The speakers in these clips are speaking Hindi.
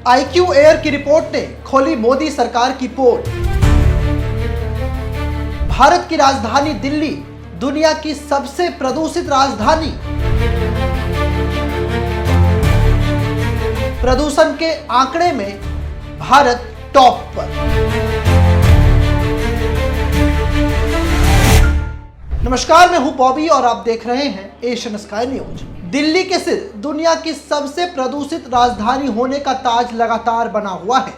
IQ एयर की रिपोर्ट ने खोली मोदी सरकार की पोल। भारत की राजधानी दिल्ली दुनिया की सबसे प्रदूषित राजधानी। प्रदूषण के आंकड़े में भारत टॉप पर। नमस्कार, मैं हूं बॉबी और आप देख रहे हैं एशियन स्काई न्यूज। दिल्ली के सिर दुनिया की सबसे प्रदूषित राजधानी होने का ताज लगातार बना हुआ है।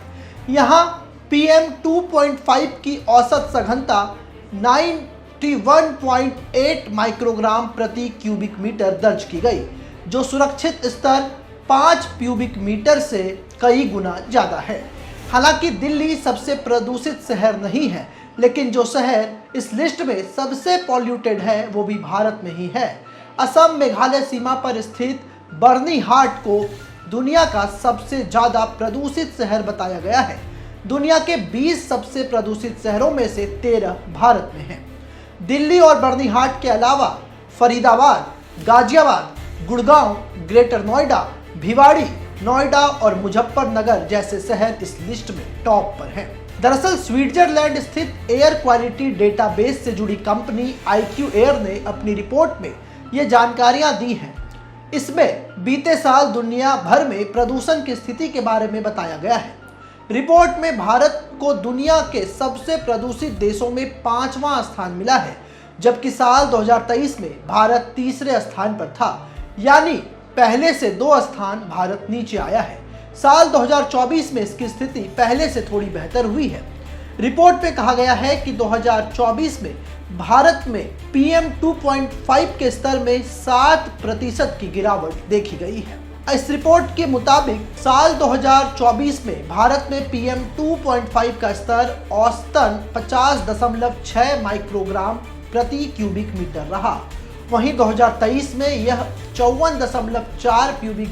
यहाँ PM 2.5 की औसत सघनता 91.8 माइक्रोग्राम प्रति क्यूबिक मीटर दर्ज की गई, जो सुरक्षित स्तर 5 क्यूबिक मीटर से कई गुना ज्यादा है। हालांकि दिल्ली सबसे प्रदूषित शहर नहीं है, लेकिन जो शहर इस लिस्ट में सबसे पॉल्यूटेड है वो भी भारत में ही है। असम मेघालय सीमा पर स्थित बर्नीहाट को दुनिया का सबसे ज्यादा प्रदूषित शहर बताया गया है। दुनिया के 20 सबसे प्रदूषित शहरों में से 13 भारत में हैं। दिल्ली और बर्नीहाट के अलावा फरीदाबाद, गाजियाबाद, गुड़गांव, ग्रेटर नोएडा, भिवाड़ी, नोएडा और मुजफ्फरनगर जैसे शहर इस लिस्ट में टॉप पर हैं। दरअसल स्विट्जरलैंड स्थित एयर क्वालिटी डेटाबेस से जुड़ी कंपनी IQ एयर ने अपनी रिपोर्ट में ये जानकारियां दी हैं। इसमें बीते साल दुनिया भर में प्रदूषण की स्थिति के बारे में बताया गया है। रिपोर्ट में भारत को दुनिया के सबसे प्रदूषित देशों में 5वां स्थान मिला है, जबकि साल 2023 में भारत तीसरे स्थान पर था, यानी पहले से 2 स्थान भारत नीचे आया है। साल 2024 में इसकी स्थिति पहले से थोड़ी बेहतर हुई है। रिपोर्ट में कहा गया है कि 2024 में भारत में PM 2.5 के स्तर में 7% की गिरावट देखी गई है। इस रिपोर्ट के मुताबिक साल 2024 में भारत में PM 2.5 का स्तर औसतन 50.6 माइक्रोग्राम प्रति क्यूबिक मीटर रहा। वहीं 2023 में यह 54.4 क्यूबिक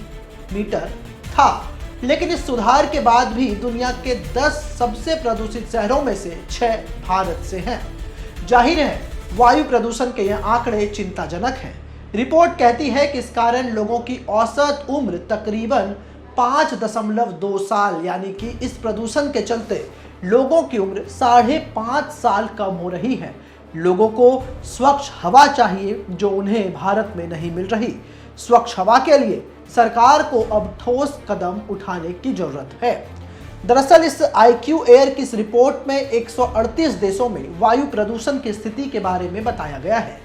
मीटर था। लेकिन इस सुधार के बाद भी दुनिया के 10 सबसे प्रदूषित शहरों में से 6 भारत से हैं। जाहिर है वायु प्रदूषण के यह आंकड़े चिंताजनक हैं। रिपोर्ट कहती है कि इस कारण लोगों की औसत उम्र तकरीबन 5.2 साल, यानी कि इस प्रदूषण के चलते लोगों की उम्र 5.5 साल कम हो रही है। लोगों को स्वच्छ हवा चाहिए, जो उन्हें भारत में नहीं मिल रही। स्वच्छ हवा के लिए सरकार को अब ठोस कदम उठाने की जरूरत है। दरअसल इस IQ एयर की इस रिपोर्ट में 138 देशों में वायु प्रदूषण की स्थिति के बारे में बताया गया है।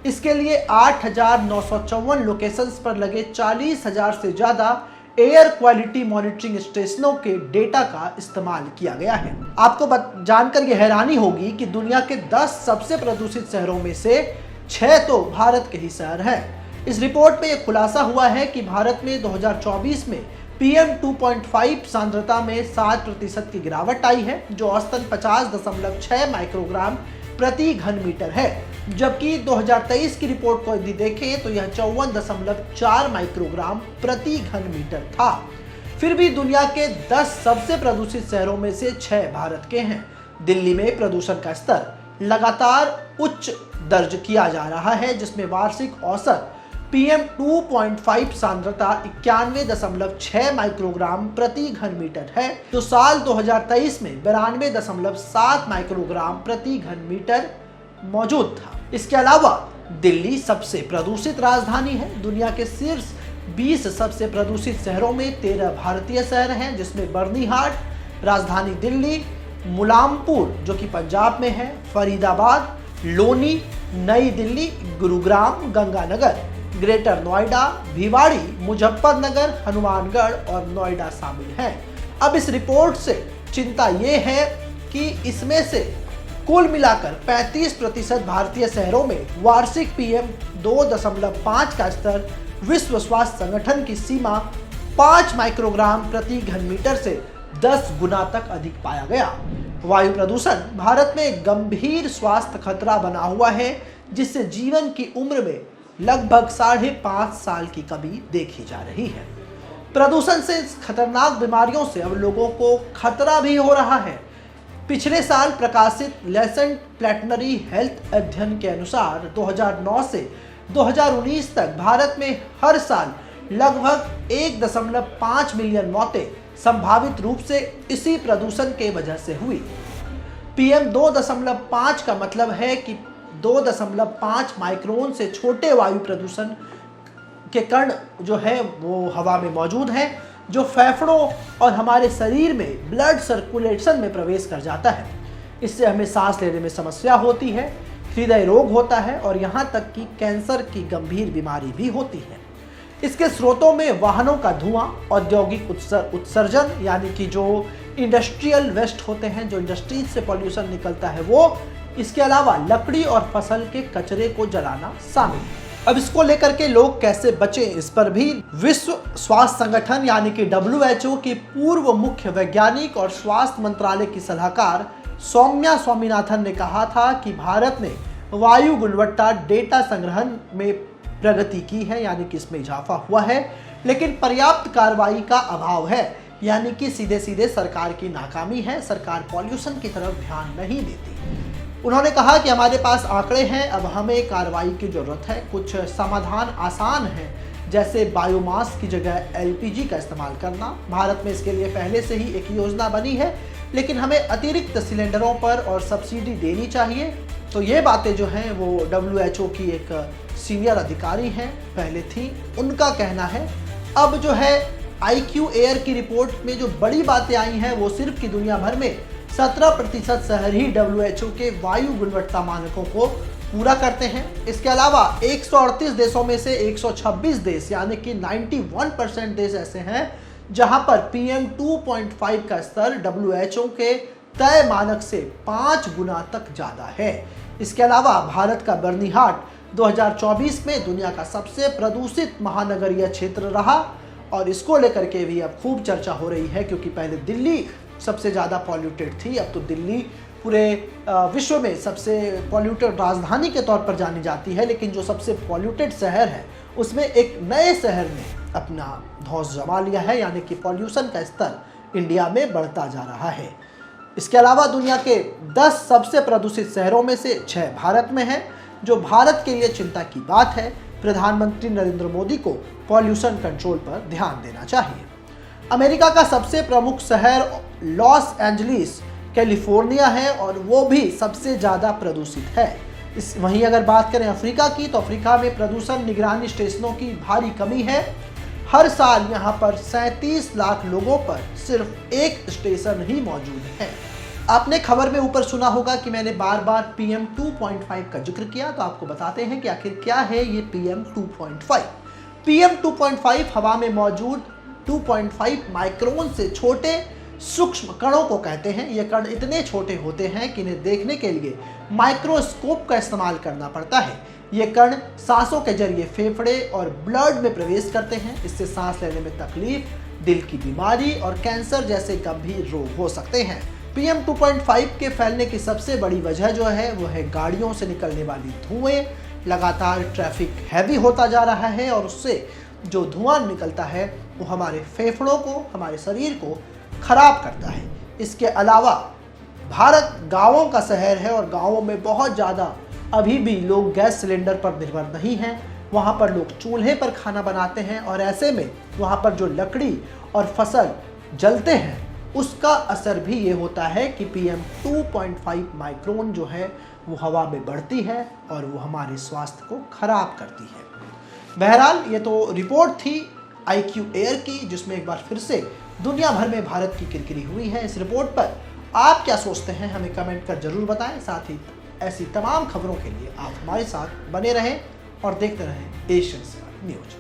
इसके लिए 8,954 लोकेशंस पर लगे 40,000 से ज्यादा एयर क्वालिटी मॉनिटरिंग स्टेशनों के डेटा का इस्तेमाल किया गया है। आपको जानकर ये हैरानी होगी कि दुनिया के 10 सबसे प्रदूषित शहरों में से 6 तो भारत के ही शहर हैं। इस रिपोर्ट में यह खुलासा हुआ है कि भारत में 2024 में PM 2.5 सांद्रता में 7% की गिरावट आई है, जो औसतन 50.6 माइक्रोग्राम प्रति घन मीटर है, जबकि 2023 की रिपोर्ट को यदि देखें तो यह 54.4 माइक्रोग्राम प्रति घन मीटर था। फिर भी दुनिया के 10 सबसे प्रदूषित शहरों में से 6 भारत के हैं। दिल्ली में प्रदूषण का स्तर लगातार उच्च दर्ज किया जा रहा है, जिसमें वार्षिक औसत PM 2.5 सांद्रता 91.6 माइक्रोग्राम प्रति घन मीटर है, जो साल 2023 में 92.7 माइक्रोग्राम प्रति घन मीटर मौजूद था। इसके अलावा दिल्ली सबसे प्रदूषित राजधानी है। दुनिया के शीर्ष 20 सबसे प्रदूषित शहरों में 13 भारतीय शहर हैं, जिसमें बर्नीहाट, राजधानी दिल्ली, मुलामपुर जो कि पंजाब में है, फरीदाबाद, लोनी, नई दिल्ली, गुरुग्राम, गंगानगर, ग्रेटर नोएडा, भिवाड़ी, मुजफ्फरनगर, हनुमानगढ़ और नोएडा शामिल हैं। अब इस रिपोर्ट से चिंता ये है कि इसमें से कुल मिलाकर 35% भारतीय शहरों में वार्षिक PM 2.5 का स्तर विश्व स्वास्थ्य संगठन की सीमा 5 माइक्रोग्राम प्रति घन मीटर से 10 गुना तक अधिक पाया गया। वायु प्रदूषण भारत में गंभीर स्वास्थ्य खतरा बना हुआ है, जिससे जीवन की उम्र में लगभग 5.5 साल की कमी देखी जा रही है। प्रदूषण से खतरनाक बीमारियों से अब लोगों को खतरा भी हो रहा है। पिछले साल प्रकाशित लेसेंट प्लेटनरी हेल्थ अध्ययन के अनुसार 2009 से 2019 तक भारत में हर साल लगभग 1.5 मिलियन मौतें संभावित रूप से इसी प्रदूषण के वजह से हुई। PM 2.5 का मतलब है कि 2.5 माइक्रोन से छोटे वायु प्रदूषण के कण जो है वो हवा में मौजूद हैं, जो फेफड़ों और हमारे शरीर में ब्लड सर्कुलेशन में प्रवेश कर जाता है। इससे हमें सांस लेने में समस्या होती है, हृदय रोग होता है और यहाँ तक कि कैंसर की गंभीर बीमारी भी होती है। इसके स्रोतों में वाहनों का धुआं, औद्योगिक उत्सर्जन यानी कि जो इंडस्ट्रियल वेस्ट होते हैं, जो इंडस्ट्रीज से पॉल्यूशन निकलता है वो, इसके अलावा लकड़ी और फसल के कचरे को जलाना शामिल है। अब इसको लेकर के लोग कैसे बचें, इस पर भी विश्व स्वास्थ्य संगठन यानी कि WHO की पूर्व मुख्य वैज्ञानिक और स्वास्थ्य मंत्रालय की सलाहकार सौम्या स्वामीनाथन ने कहा था कि भारत ने वायु गुणवत्ता डेटा संग्रहण में प्रगति की है, यानी कि इसमें इजाफा हुआ है, लेकिन पर्याप्त कार्रवाई का अभाव है, यानी कि सीधे सीधे सरकार की नाकामी है। सरकार पॉल्यूशन की तरफ ध्यान नहीं देती। उन्होंने कहा कि हमारे पास आंकड़े हैं, अब हमें कार्रवाई की जरूरत है। कुछ समाधान आसान हैं, जैसे बायोमास की जगह LPG का इस्तेमाल करना। भारत में इसके लिए पहले से ही एक योजना बनी है, लेकिन हमें अतिरिक्त सिलेंडरों पर और सब्सिडी देनी चाहिए। तो ये बातें जो हैं वो WHO की एक सीनियर अधिकारी हैं, पहले थी, उनका कहना है। अब जो है IQ एयर की रिपोर्ट में जो बड़ी बातें आई हैं वो सिर्फ कि दुनिया भर में 17% शहर ही WHO के वायु गुणवत्ता मानकों को पूरा करते हैं। इसके अलावा 138 देशों में से 126 देश यानी कि 91% देश ऐसे हैं जहां पर PM 2.5 का स्तर WHO के तय मानक से 5 गुना तक ज्यादा है। इसके अलावा भारत का बर्निहाट 2024 में दुनिया का सबसे प्रदूषित महानगरीय क्षेत्र रहा और इसको लेकर के भी अब खूब चर्चा हो रही है, क्योंकि पहले दिल्ली सबसे ज़्यादा पॉल्यूटेड थी, अब तो दिल्ली पूरे विश्व में सबसे पॉल्यूटेड राजधानी के तौर पर जानी जाती है। लेकिन जो सबसे पॉल्यूटेड शहर है उसमें एक नए शहर ने अपना धौंस जमा लिया है, यानी कि पॉल्यूशन का स्तर इंडिया में बढ़ता जा रहा है। इसके अलावा दुनिया के 10 सबसे प्रदूषित शहरों में से 6 भारत में हैं, जो भारत के लिए चिंता की बात है। प्रधानमंत्री नरेंद्र मोदी को पॉल्यूशन कंट्रोल पर ध्यान देना चाहिए। अमेरिका का सबसे प्रमुख शहर लॉस एंजलिस कैलिफोर्निया है और वो भी सबसे ज़्यादा प्रदूषित है। वहीं अगर बात करें अफ्रीका की, तो अफ्रीका में प्रदूषण निगरानी स्टेशनों की भारी कमी है। हर साल यहाँ पर 37 लाख लोगों पर सिर्फ एक स्टेशन ही मौजूद है। आपने खबर में ऊपर सुना होगा कि मैंने बार बार PM 2.5 का जिक्र किया, तो आपको बताते हैं कि आखिर क्या है ये PM 2.5। PM 2.5 हवा में मौजूद 2.5 माइक्रोन से छोटे सूक्ष्म कणों को कहते हैं। ये कण इतने छोटे होते हैं कि इन्हें देखने के लिए माइक्रोस्कोप का इस्तेमाल करना पड़ता है। ये कण सांसों के जरिए फेफड़े और ब्लड में प्रवेश करते हैं। इससे सांस लेने में तकलीफ, दिल की बीमारी और कैंसर जैसे गंभीर रोग हो सकते हैं। PM 2.5 के फैलने की सबसे बड़ी वजह जो है वो है गाड़ियों से निकलने वाली धुएं। लगातार ट्रैफिक हैवी होता जा रहा है और उससे जो धुआं निकलता है वो हमारे फेफड़ों को, हमारे शरीर को खराब करता है। इसके अलावा भारत गांवों का शहर है और गांवों में बहुत ज़्यादा अभी भी लोग गैस सिलेंडर पर निर्भर नहीं हैं। वहाँ पर लोग चूल्हे पर खाना बनाते हैं और ऐसे में वहाँ पर जो लकड़ी और फसल जलते हैं उसका असर भी ये होता है कि PM 2.5 माइक्रोन जो है वो हवा में बढ़ती है और वो हमारे स्वास्थ्य को खराब करती है। बहरहाल ये तो रिपोर्ट थी IQ एयर की, जिसमें एक बार फिर से दुनिया भर में भारत की किरकिरी हुई है। इस रिपोर्ट पर आप क्या सोचते हैं हमें कमेंट कर जरूर बताएं। साथ ही ऐसी तमाम खबरों के लिए आप हमारे साथ बने रहें और देखते रहें एशियन स्मार्ट न्यूज।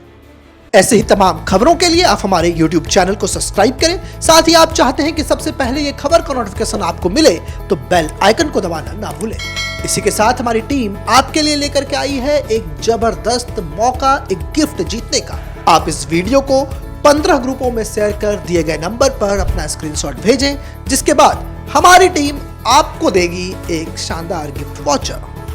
ऐसे ही तमाम खबरों के लिए आप हमारे YouTube चैनल को सब्सक्राइब करें। साथ ही आप चाहते हैं कि सबसे पहले ये खबर का नोटिफिकेशन आपको मिले तो बेल आइकन को दबाना ना भूलें। इसी के साथ हमारी टीम आपके लिए लेकर के आई है एक जबरदस्त मौका, एक गिफ्ट जीतने का। आप इस वीडियो को 15 ग्रुपों में शेयर कर दिए गए नंबर पर अपना स्क्रीनशॉट भेजें, जिसके बाद हमारी टीम आपको देगी एक शानदार गिफ्ट वाउचर।